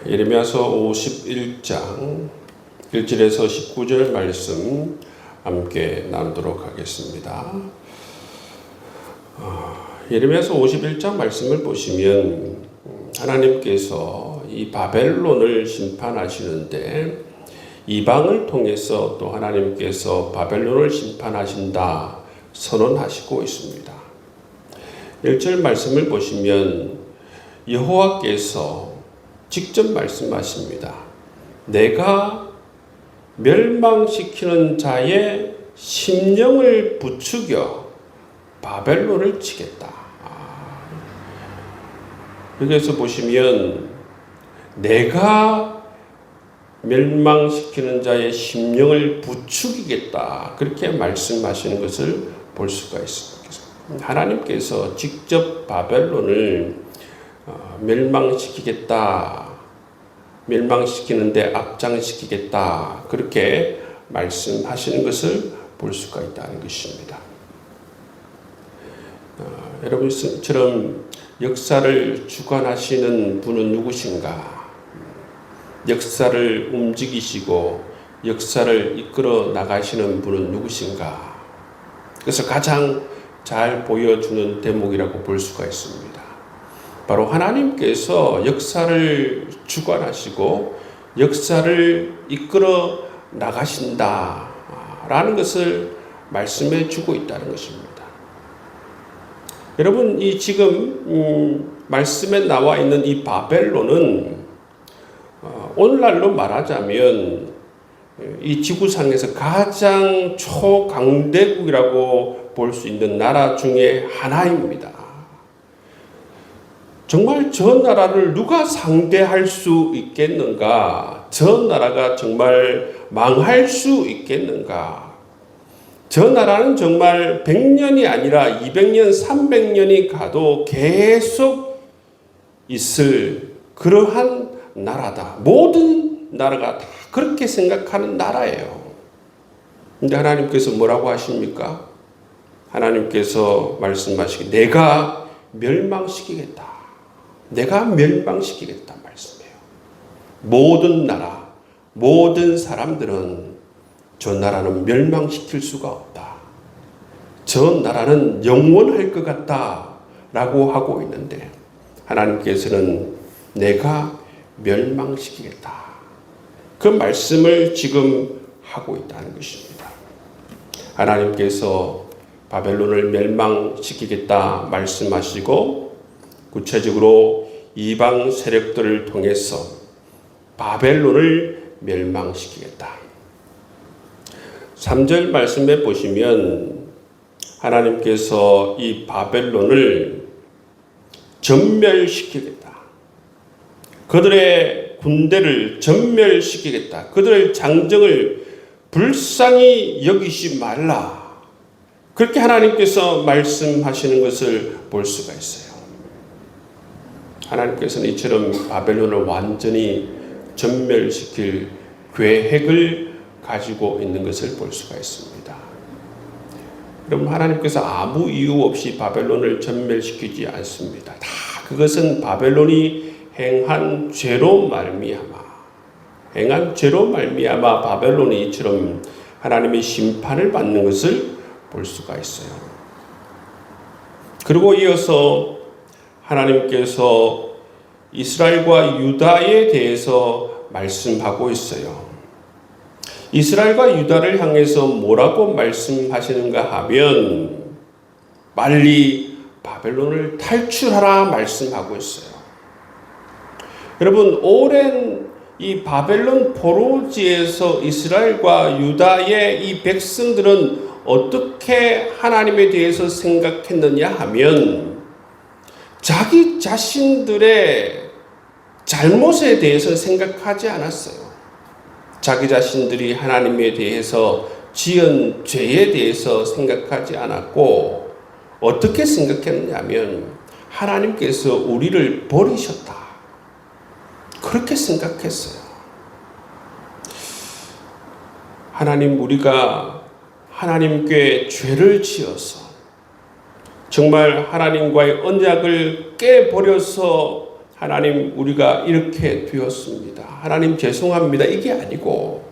예레미야서 51장 1절에서 19절 말씀 함께 나누도록 하겠습니다. 예레미야서 51장 말씀을 보시면 하나님께서 이 바벨론을 심판하시는데 이방을 통해서 또 하나님께서 바벨론을 심판하신다 선언하시고 있습니다. 1절 말씀을 보시면 여호와께서 직접 말씀하십니다. 내가 멸망시키는 자의 심령을 부추겨 바벨론을 치겠다. 여기서 보시면 내가 멸망시키는 자의 심령을 부추기겠다. 그렇게 말씀하시는 것을 볼 수가 있습니다. 하나님께서 직접 바벨론을 멸망시키겠다. 멸망시키는데 앞장시키겠다. 그렇게 말씀하시는 것을 볼 수가 있다는 것입니다. 여러분처럼 역사를 주관하시는 분은 누구신가? 역사를 움직이시고 역사를 이끌어 나가시는 분은 누구신가? 그래서 가장 잘 보여주는 대목이라고 볼 수가 있습니다. 바로 하나님께서 역사를 주관하시고 역사를 이끌어 나가신다라는 것을 말씀해 주고 있다는 것입니다. 여러분, 이 지금 말씀에 나와 있는 이 바벨론은 오늘날로 말하자면 이 지구상에서 가장 초강대국이라고 볼 수 있는 나라 중에 하나입니다. 정말 저 나라를 누가 상대할 수 있겠는가? 저 나라가 정말 망할 수 있겠는가? 저 나라는 정말 100년이 아니라 200년, 300년이 가도 계속 있을 그러한 나라다. 모든 나라가 다 그렇게 생각하는 나라예요. 근데 하나님께서 뭐라고 하십니까? 하나님께서 말씀하시기 내가 멸망시키겠다. 내가 멸망시키겠다 말씀해요. 모든 나라, 모든 사람들은 저 나라는 멸망시킬 수가 없다. 저 나라는 영원할 것 같다 라고 하고 있는데 하나님께서는 내가 멸망시키겠다. 그 말씀을 지금 하고 있다는 것입니다. 하나님께서 바벨론을 멸망시키겠다 말씀하시고 구체적으로 이방 세력들을 통해서 바벨론을 멸망시키겠다. 3절 말씀에 보시면 하나님께서 이 바벨론을 전멸시키겠다. 그들의 군대를 전멸시키겠다. 그들의 장정을 불쌍히 여기지 말라. 그렇게 하나님께서 말씀하시는 것을 볼 수가 있어요. 하나님께서는 이처럼 바벨론을 완전히 전멸시킬 계획을 가지고 있는 것을 볼 수가 있습니다. 여러분, 하나님께서 아무 이유 없이 바벨론을 전멸시키지 않습니다. 다 그것은 바벨론이 행한 죄로 말미암아 바벨론이 이처럼 하나님의 심판을 받는 것을 볼 수가 있어요. 그리고 이어서 하나님께서 이스라엘과 유다에 대해서 말씀하고 있어요. 이스라엘과 유다를 향해서 뭐라고 말씀하시는가 하면 빨리 바벨론을 탈출하라 말씀하고 있어요. 여러분, 오랜 이 바벨론 포로지에서 이스라엘과 유다의 이 백성들은 어떻게 하나님에 대해서 생각했느냐 하면 자기 자신들의 잘못에 대해서 생각하지 않았어요. 자기 자신들이 하나님에 대해서 지은 죄에 대해서 생각하지 않았고 어떻게 생각했느냐 하면 하나님께서 우리를 버리셨다. 그렇게 생각했어요. 하나님, 우리가 하나님께 죄를 지어서 정말 하나님과의 언약을 깨버려서 하나님 우리가 이렇게 되었습니다. 하나님 죄송합니다. 이게 아니고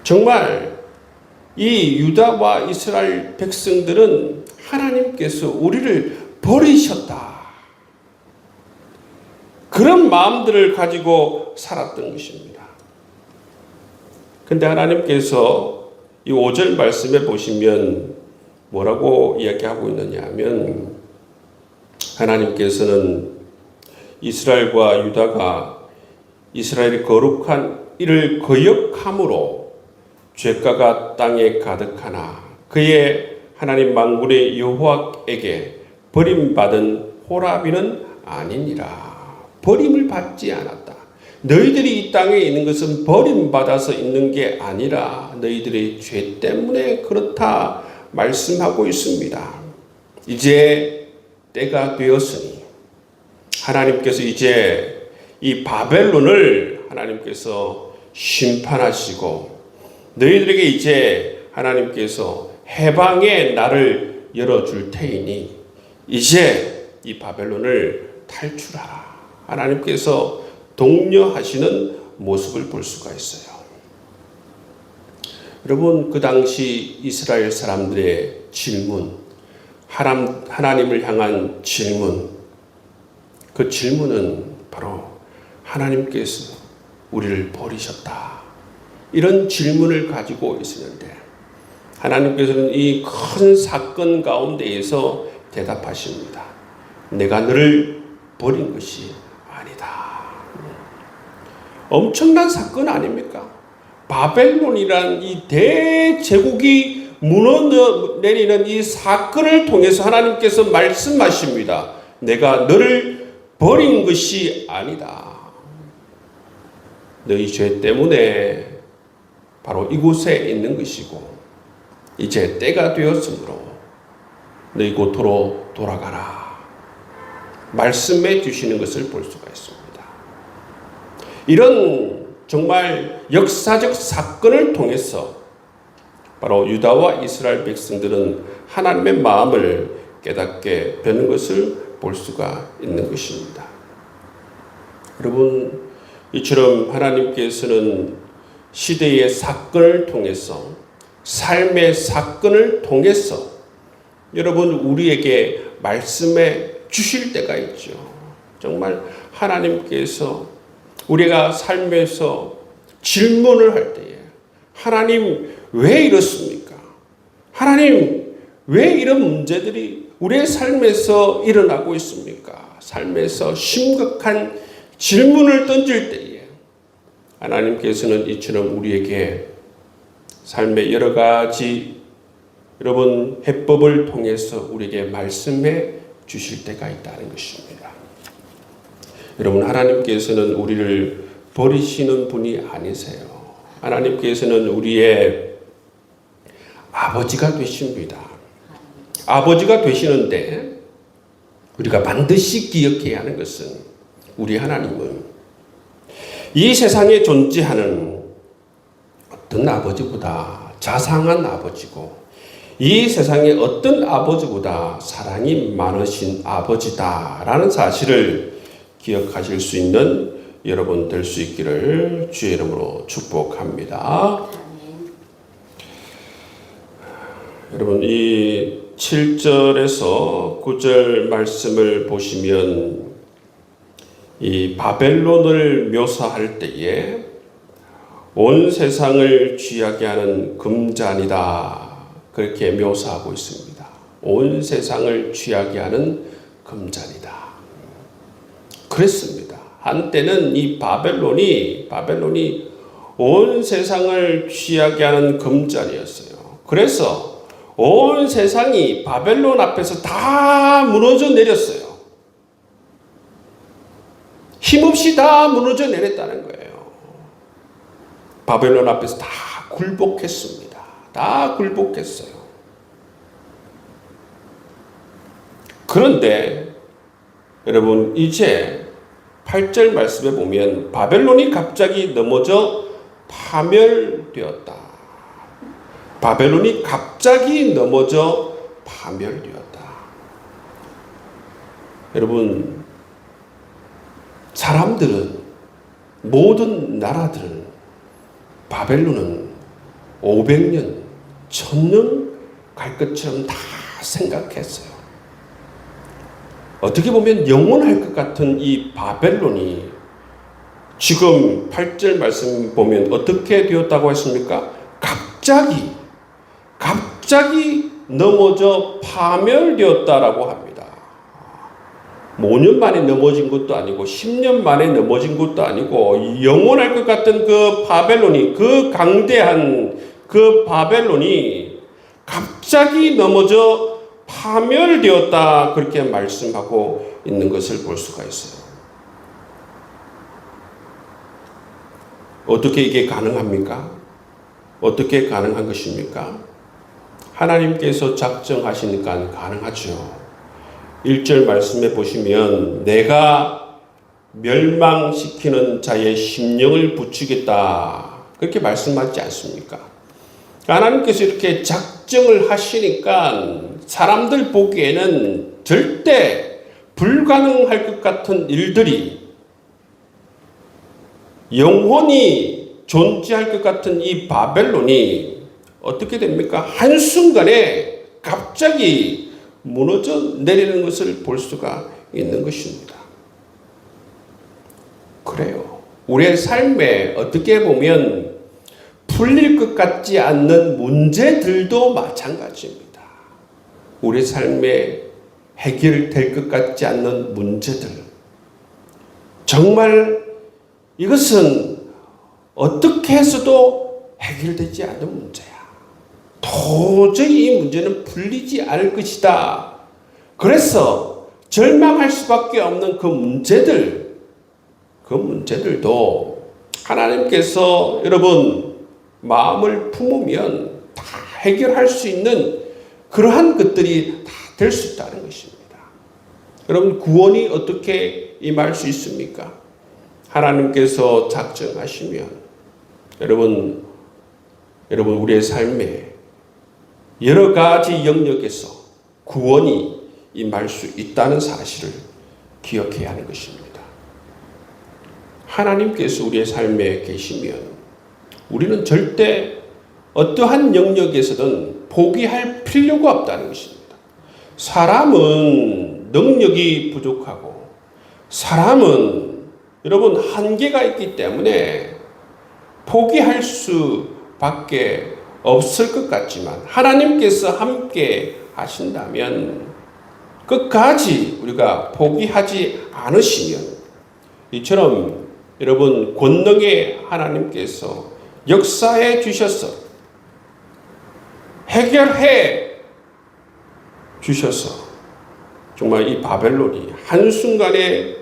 정말 이 유다와 이스라엘 백성들은 하나님께서 우리를 버리셨다. 그런 마음들을 가지고 살았던 것입니다. 근데 하나님께서 이 5절 말씀에 보시면 뭐라고 이야기하고 있느냐 하면 하나님께서는 이스라엘과 유다가 이스라엘의 거룩한 이를 거역함으로 죄가가 땅에 가득하나 그의 하나님 만군의 여호와에게 버림받은 호라비는 아니니라. 버림을 받지 않았다. 너희들이 이 땅에 있는 것은 버림받아서 있는 게 아니라 너희들의 죄 때문에 그렇다 말씀하고 있습니다. 이제 때가 되었으니 하나님께서 이제 이 바벨론을 하나님께서 심판하시고 너희들에게 이제 하나님께서 해방의 날을 열어줄 테이니 이제 이 바벨론을 탈출하라. 하나님께서 독려하시는 모습을 볼 수가 있어요. 여러분, 그 당시 이스라엘 사람들의 질문, 하나님을 향한 질문, 그 질문은 바로 하나님께서 우리를 버리셨다. 이런 질문을 가지고 있었는데 하나님께서는 이 큰 사건 가운데에서 대답하십니다. 내가 너를 버린 것이 아니다. 엄청난 사건 아닙니까? 바벨론이란 이 대제국이 무너내리는 이 사건을 통해서 하나님께서 말씀하십니다. 내가 너를 버린 것이 아니다. 너희 죄 때문에 바로 이곳에 있는 것이고 이제 때가 되었으므로 너희 곳으로 돌아가라. 말씀해 주시는 것을 볼 수가 있습니다. 이런 정말 역사적 사건을 통해서 바로 유다와 이스라엘 백성들은 하나님의 마음을 깨닫게 되는 것을 볼 수가 있는 것입니다. 여러분, 이처럼 하나님께서는 시대의 사건을 통해서 삶의 사건을 통해서 여러분 우리에게 말씀해 주실 때가 있죠. 정말 하나님께서 우리가 삶에서 질문을 할 때에 하나님 왜 이렇습니까? 하나님 왜 이런 문제들이 우리의 삶에서 일어나고 있습니까? 삶에서 심각한 질문을 던질 때에 하나님께서는 이처럼 우리에게 삶의 여러 가지 여러분 해법을 통해서 우리에게 말씀해 주실 때가 있다는 것입니다. 여러분, 하나님께서는 우리를 버리시는 분이 아니세요. 하나님께서는 우리의 아버지가 되십니다. 아버지가 되시는데 우리가 반드시 기억해야 하는 것은 우리 하나님은 이 세상에 존재하는 어떤 아버지보다 자상한 아버지고 이 세상의 어떤 아버지보다 사랑이 많으신 아버지다라는 사실을 기억하실 수 있는 여러분 될 수 있기를 주의 이름으로 축복합니다. 여러분, 이 7절에서 9절 말씀을 보시면 이 바벨론을 묘사할 때에 온 세상을 취하게 하는 금잔이다. 그렇게 묘사하고 있습니다. 온 세상을 취하게 하는 금잔이다. 그랬습니다. 한때는 이 바벨론이 온 세상을 취하게 하는 금잔이었어요. 그래서 온 세상이 바벨론 앞에서 다 무너져 내렸어요. 힘없이 다 무너져 내렸다는 거예요. 바벨론 앞에서 다 굴복했습니다. 다 굴복했어요. 그런데 여러분, 이제 8절 말씀에 보면 바벨론이 갑자기 넘어져 파멸되었다. 바벨론이 갑자기 넘어져 파멸되었다. 여러분, 사람들은, 모든 나라들은 바벨론은 500년, 1000년 갈 것처럼 다 생각했어요. 어떻게 보면 영원할 것 같은 이 바벨론이 지금 8절 말씀 보면 어떻게 되었다고 했습니까? 갑자기 넘어져 파멸되었다라고 합니다. 5년 만에 넘어진 것도 아니고 10년 만에 넘어진 것도 아니고 영원할 것 같은 그 바벨론이, 그 강대한 그 바벨론이 갑자기 넘어져 파멸되었다, 그렇게 말씀하고 있는 것을 볼 수가 있어요. 어떻게 이게 가능합니까? 어떻게 가능한 것입니까? 하나님께서 작정하시니까 가능하죠. 1절 말씀에 보시면 내가 멸망시키는 자의 심령을 붙이겠다, 그렇게 말씀하지 않습니까? 하나님께서 이렇게 작정을 하시니까 사람들 보기에는 절대 불가능할 것 같은 일들이, 영원히 존재할 것 같은 이 바벨론이 어떻게 됩니까? 한순간에 갑자기 무너져 내리는 것을 볼 수가 있는 것입니다. 그래요. 우리의 삶에 어떻게 보면 풀릴 것 같지 않는 문제들도 마찬가지입니다. 우리 삶에 해결될 것 같지 않는 문제들, 정말 이것은 어떻게 해서도 해결되지 않는 문제야. 도저히 이 문제는 풀리지 않을 것이다. 그래서 절망할 수밖에 없는 그 문제들도 하나님께서 여러분 마음을 품으면 다 해결할 수 있는 그러한 것들이 다 될 수 있다는 것입니다. 여러분, 구원이 어떻게 임할 수 있습니까? 하나님께서 작정하시면 여러분 우리의 삶에 여러 가지 영역에서 구원이 임할 수 있다는 사실을 기억해야 하는 것입니다. 하나님께서 우리의 삶에 계시면 우리는 절대 어떠한 영역에서든 포기할 필요가 없다는 것입니다. 사람은 능력이 부족하고 사람은 여러분 한계가 있기 때문에 포기할 수밖에 없을 것 같지만 하나님께서 함께 하신다면 끝까지 우리가 포기하지 않으시면 이처럼 여러분 권능의 하나님께서 역사해 주셔서 해결해 주셔서 정말 이 바벨론이 한순간에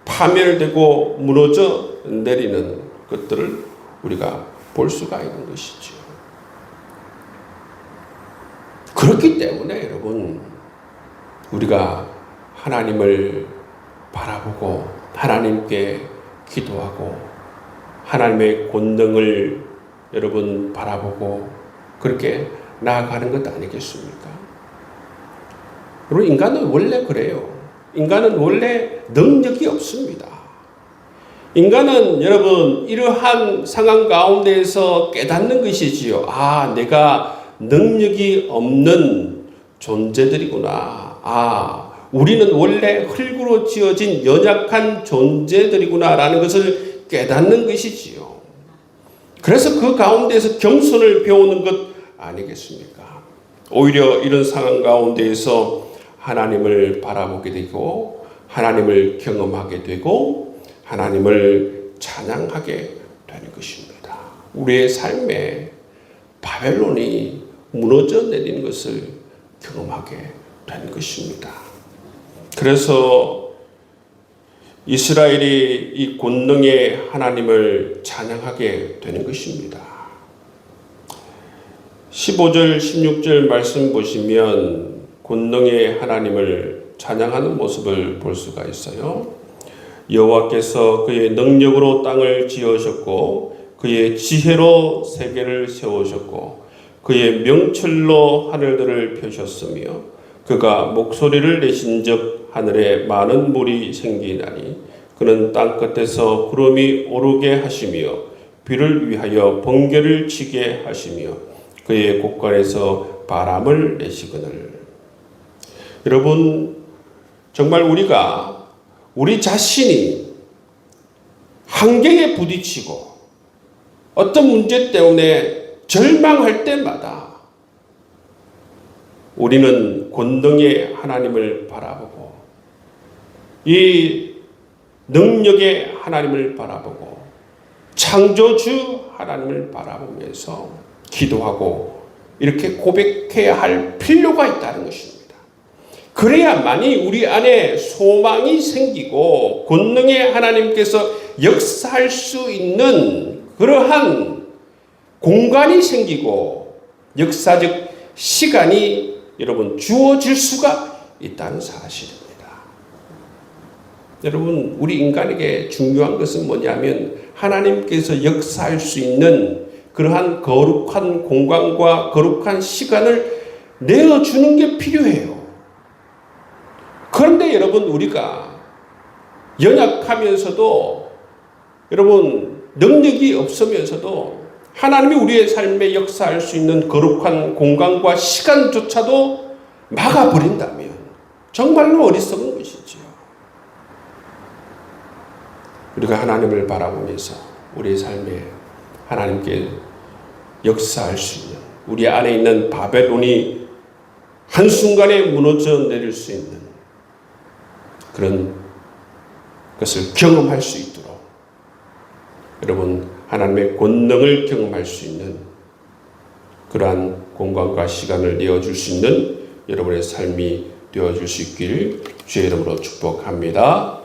파멸되고 무너져 내리는 것들을 우리가 볼 수가 있는 것이죠. 그렇기 때문에 여러분 우리가 하나님을 바라보고 하나님께 기도하고 하나님의 권능을 여러분 바라보고 그렇게 나아가는 것 아니겠습니까? 여러분 인간은 원래 그래요. 인간은 원래 능력이 없습니다. 인간은 여러분 이러한 상황 가운데에서 깨닫는 것이지요. 아, 내가 능력이 없는 존재들이구나. 우리는 원래 흙으로 지어진 연약한 존재들이구나라는 것을 깨닫는 것이지요. 그래서 그 가운데에서 겸손을 배우는 것 아니겠습니까? 오히려 이런 상황 가운데에서 하나님을 바라보게 되고 하나님을 경험하게 되고 하나님을 찬양하게 되는 것입니다. 우리의 삶에 바벨론이 무너져 내리는 것을 경험하게 되는 것입니다. 그래서 이스라엘이 이 권능의 하나님을 찬양하게 되는 것입니다. 15절 16절 말씀 보시면 권능의 하나님을 찬양하는 모습을 볼 수가 있어요. 여호와께서 그의 능력으로 땅을 지으셨고 그의 지혜로 세계를 세우셨고 그의 명철로 하늘들을 펴셨으며 그가 목소리를 내신즉 하늘에 많은 물이 생기나니 그는 땅 끝에서 구름이 오르게 하시며 비를 위하여 번개를 치게 하시며 그의 곳간에서 바람을 내시거늘. 여러분, 정말 우리가 우리 자신이 한계에 부딪히고 어떤 문제 때문에 절망할 때마다 우리는 권능의 하나님을 바라보고 이 능력의 하나님을 바라보고 창조주 하나님을 바라보면서 기도하고 이렇게 고백해야 할 필요가 있다는 것입니다. 그래야만이 우리 안에 소망이 생기고 권능의 하나님께서 역사할 수 있는 그러한 공간이 생기고 역사적 시간이 여러분 주어질 수가 있다는 사실입니다. 여러분, 우리 인간에게 중요한 것은 뭐냐면 하나님께서 역사할 수 있는 그러한 거룩한 공간과 거룩한 시간을 내어주는 게 필요해요. 그런데 여러분, 우리가 연약하면서도 여러분 능력이 없으면서도 하나님이 우리의 삶에 역사할 수 있는 거룩한 공간과 시간조차도 막아버린다면 정말로 어리석은 것이지요. 우리가 하나님을 바라보면서 우리의 삶에 하나님께 역사할 수 있는, 우리 안에 있는 바벨론이 한순간에 무너져 내릴 수 있는 그런 것을 경험할 수 있도록 여러분 하나님의 권능을 경험할 수 있는 그러한 공간과 시간을 내어줄 수 있는 여러분의 삶이 되어줄 수 있기를 주의 이름으로 축복합니다.